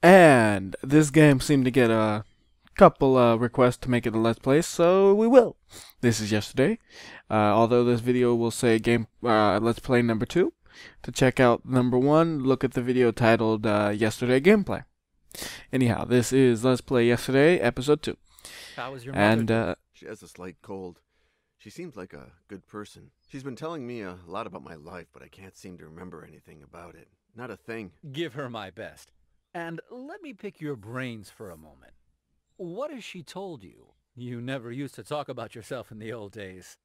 And this game seemed to get a couple requests to make it a Let's Play, so we will. This is yesterday. Although this video will say game Let's Play number 2. To check out number 1, look at the video titled Yesterday Gameplay. Anyhow, this is Let's Play Yesterday, episode 2. How was your And mother? She has a slight cold. She seems like a good person. She's been telling me a lot about my life, but I can't seem to remember anything about it. Not a thing. Give her my best. And let me pick your brains for a moment. What has she told you? You never used to talk about yourself in the old days.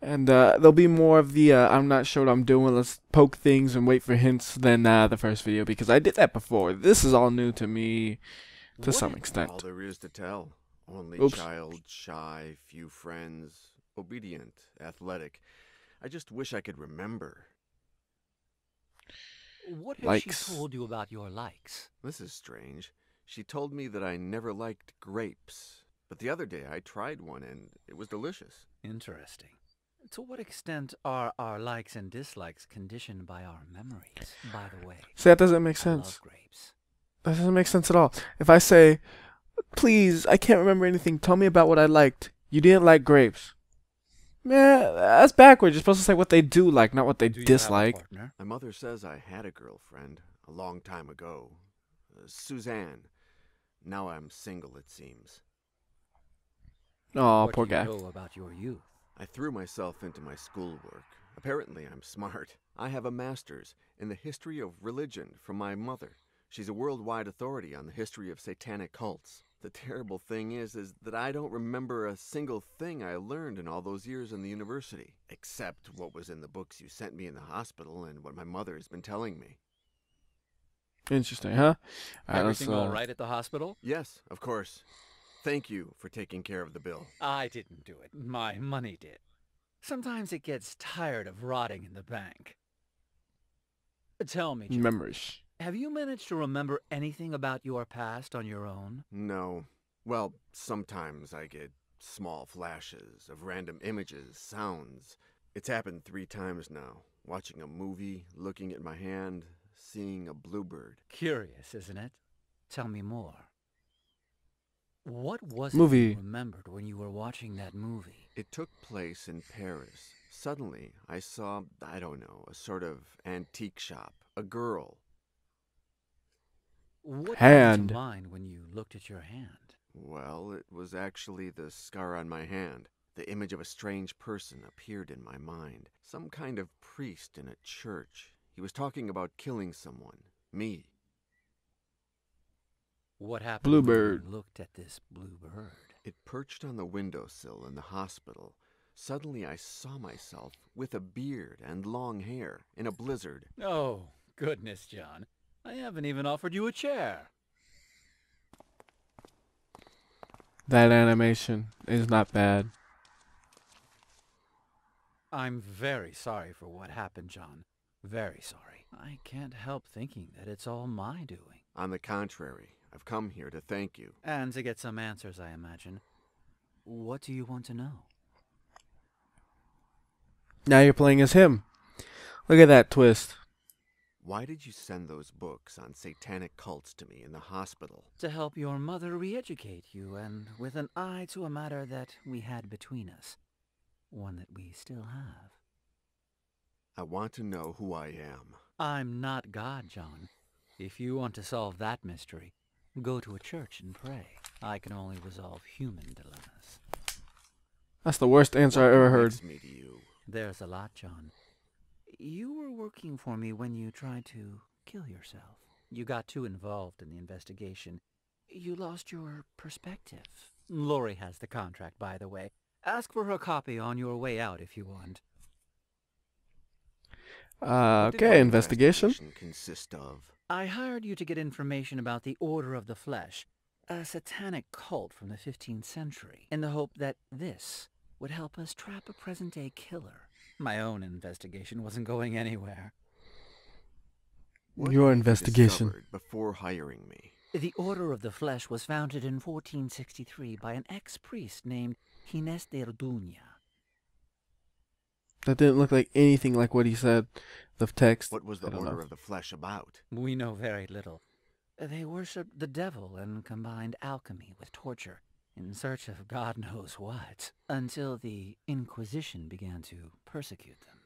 there'll be more of the I'm not sure what I'm doing, let's poke things and wait for hints than the first video, because I did that before. This is all new to me to What some if- extent. All there is to tell. Only Oops. child, shy, few friends, obedient, athletic. I just wish I could remember. What has Likes. she told you about your likes? This is strange. She told me that I never liked grapes. But the other day I tried one and it was delicious. Interesting. To what extent are our likes and dislikes conditioned by our memories, by the way? See, that doesn't make I sense. love grapes. That doesn't make sense at all. If I say, please, I can't remember anything, tell me about what I liked. You didn't like grapes. Man, that's backwards. You're supposed to say what they do like, not what they Do you have a dislike. partner? My mother says I had a girlfriend a long time ago. Suzanne. Now I'm single, it seems. Oh, What poor do you guy. know about your youth? I threw myself into my schoolwork. Apparently, I'm smart. I have a master's in the history of religion from my mother. She's a worldwide authority on the history of satanic cults. The terrible thing is that I don't remember a single thing I learned in all those years in the university, except what was in the books you sent me in the hospital and what my mother has been telling me. Interesting, huh? Let's, Everything all right at the hospital? Yes, of course. Thank you for taking care of the bill. I didn't do it. My money did. Sometimes it gets tired of rotting in the bank. Tell me, Jim, memories. have you managed to remember anything about your past on your own? No. Well, sometimes I get small flashes of random images, sounds. It's happened 3 times now. Watching a movie, looking at my hand, seeing a bluebird. Curious, isn't it? Tell me more. What was Movie. it you remembered when you were watching that movie? It took place in Paris. Suddenly, I saw, I don't know, a sort of antique shop. A girl. What Hand. came to mind when you looked at your hand? Well, it was actually the scar on my hand. The image of a strange person appeared in my mind. Some kind of priest in a church. He was talking about killing someone. Me. What happened when Bluebird. you looked at this blue bird? It perched on the windowsill in the hospital. Suddenly I saw myself with a beard and long hair in a blizzard. Oh, goodness, John. I haven't even offered you a chair. That animation is not bad. I'm very sorry for what happened, John. Very sorry. I can't help thinking that it's all my doing. On the contrary, I've come here to thank you. And to get some answers, I imagine. What do you want to know? Now you're playing as him. Look at that twist. Why did you send those books on satanic cults to me in the hospital? To help your mother re-educate you, and with an eye to a matter that we had between us. One that we still have. I want to know who I am. I'm not God, John. If you want to solve that mystery, go to a church and pray. I can only resolve human dilemmas. That's the worst answer I What ever heard. connects me to you? There's a lot, John. You were working for me when you tried to kill yourself. You got too involved in the investigation. You lost your perspective. Lori has the contract, by the way. Ask for her copy on your way out if you want. What did Okay, my investigation. consist of? I hired you to get information about the Order of the Flesh, a satanic cult from the 15th century, in the hope that this would help us trap a present-day killer. My own investigation wasn't going anywhere. What Your have you investigation. discovered before hiring me? The Order of the Flesh was founded in 1463 by an ex-priest named Ginés de Orduña. That didn't look like anything like what he said. The text. What was the I don't Order know. of the Flesh about? We know very little. They worshipped the devil and combined alchemy with torture in search of God knows what, until the Inquisition began to persecute them.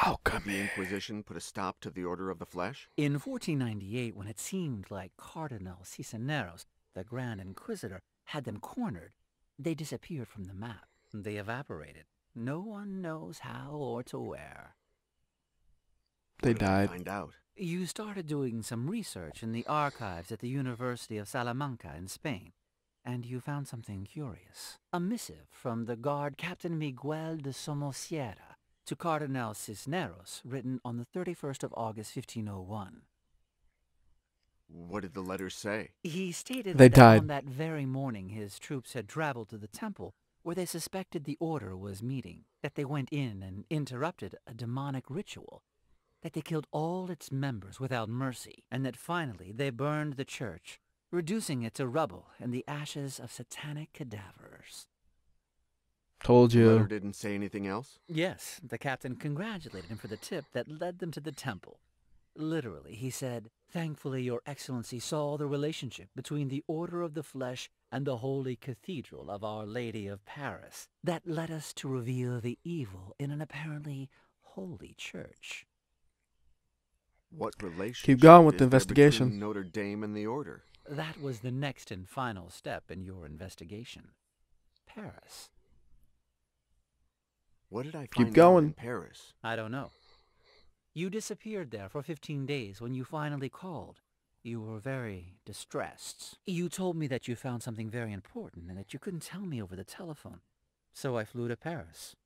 Oh, Did come the here. Inquisition put a stop to the Order of the Flesh? In 1498, when it seemed like Cardinal Cisneros, the Grand Inquisitor, had them cornered, they disappeared from the map. They evaporated. No one knows how or to where. They What did I died. find out? You started doing some research in the archives at the University of Salamanca in Spain, and you found something curious. A missive from the guard Captain Miguel de Somosierra to Cardinal Cisneros, written on the 31st of August, 1501. What did the letter say? He stated They that died. on that very morning his troops had traveled to the temple where they suspected the order was meeting, that they went in and interrupted a demonic ritual, that they killed all its members without mercy, and that finally they burned the church, reducing it to rubble and the ashes of satanic cadavers. Told The letter you. didn't say anything else? Yes, the captain congratulated him for the tip that led them to the temple. Literally, he said, "Thankfully, Your Excellency saw the relationship between the Order of the Flesh and the Holy Cathedral of Our Lady of Paris. That led us to reveal the evil in an apparently holy church." What relationship Keep going with is the there investigation. between Notre Dame and the Order? That was the next and final step in your investigation. Paris. What did I Keep find out going. in Paris? I don't know. You disappeared there for 15 days. When you finally called, you were very distressed. You told me that you found something very important and that you couldn't tell me over the telephone. So I flew to Paris.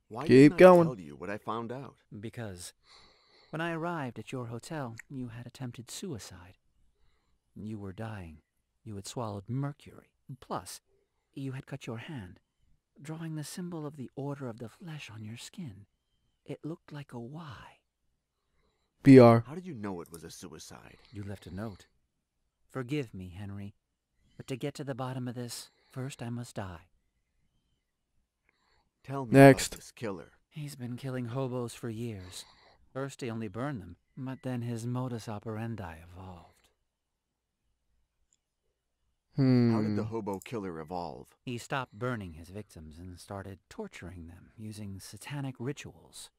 Why Keep didn't I going. tell you what I found out? Because when I arrived at your hotel, you had attempted suicide. You were dying. You had swallowed mercury. Plus, you had cut your hand, drawing the symbol of the Order of the Flesh on your skin. It looked like a Y. BR. How did you know it was a suicide? You left a note. Forgive me, Henry, but to get to the bottom of this, first I must die. Tell me Next. about this killer. He's been killing hobos for years. First he only burned them, but then his modus operandi evolved. How did the hobo killer evolve? He stopped burning his victims and started torturing them using satanic rituals.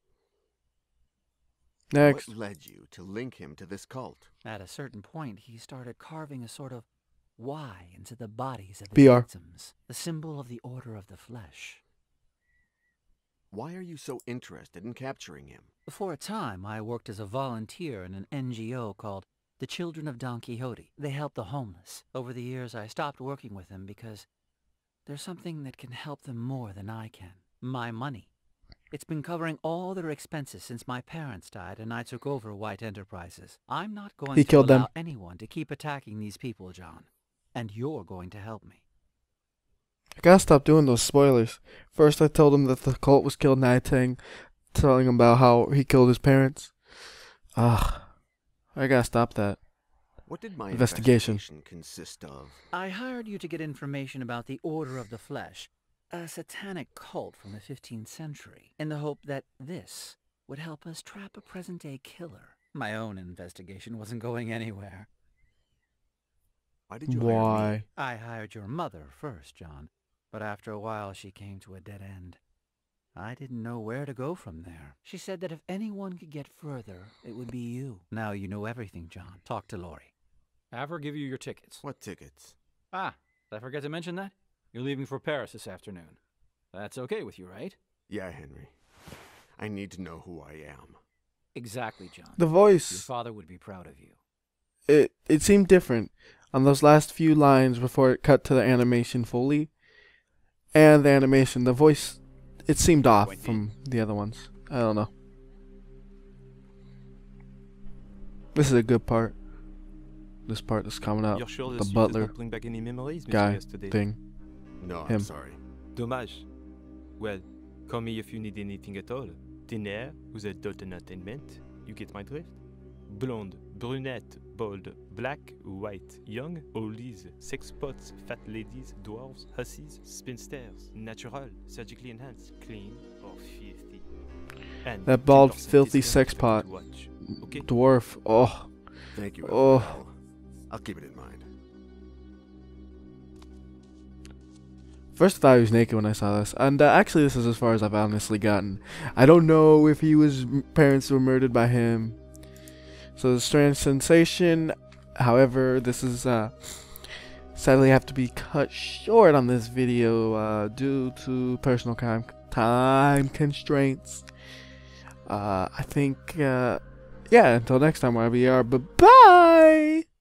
Next. What led you to link him to this cult? At a certain point, he started carving a sort of Y into the bodies of the BR. victims, the symbol of the Order of the Flesh. Why are you so interested in capturing him? For a time, I worked as a volunteer in an NGO called the Children of Don Quixote. They help the homeless. Over the years, I stopped working with them because there's something that can help them more than I can. My money. It's been covering all their expenses since my parents died and I took over White Enterprises. I'm not going He to killed allow them. anyone to keep attacking these people, John. And you're going to help me. I gotta stop doing those spoilers. First I told him that the cult was killed, now I'm telling him about how he killed his parents. Ugh. I gotta stop that. What did my Investigation. investigation consist of? I hired you to get information about the Order of the Flesh, a satanic cult from the 15th century, in the hope that this would help us trap a present-day killer. My own investigation wasn't going anywhere. Why did you hire me? Why? I hired your mother first, John, but after a while she came to a dead end. I didn't know where to go from there. She said that if anyone could get further, it would be you. Now you know everything, John. Talk to Lori. Have her give you your tickets. What tickets? Ah, did I forget to mention that? You're leaving for Paris this afternoon. That's okay with you, right? Yeah, Henry. I need to know who I am. Exactly, John. The Your voice. father would be proud of you. It seemed different on those last few lines before it cut to the animation fully. And the animation, the voice, it seemed off from the other ones. I don't know. This is a good part. This part that's coming up. You're sure The the butler don't bring back any memories, Mr. guy Yesterday? thing. No, Him. I'm sorry. Dommage. Well, call me if you need anything at all. Dinner, vous êtes d'autres entertainment. You get my drift? blonde, brunette, bald, black, white, young, oldies, sex spots, fat ladies, dwarves, hussies, spinsters, natural, surgically enhanced, clean, or filthy. And That bald, 10% filthy discount sex if you pot. watch. Okay? Dwarf. Oh. Thank you, Oh. Al. I'll keep it in mind. First I thought he was naked when I saw this. And actually this is as far as I've honestly gotten. I don't know if parents were murdered by him. So it's a strange sensation. However, this is sadly have to be cut short on this video due to personal time constraints. I think, yeah, until next time, WhyBeAre, bye-bye!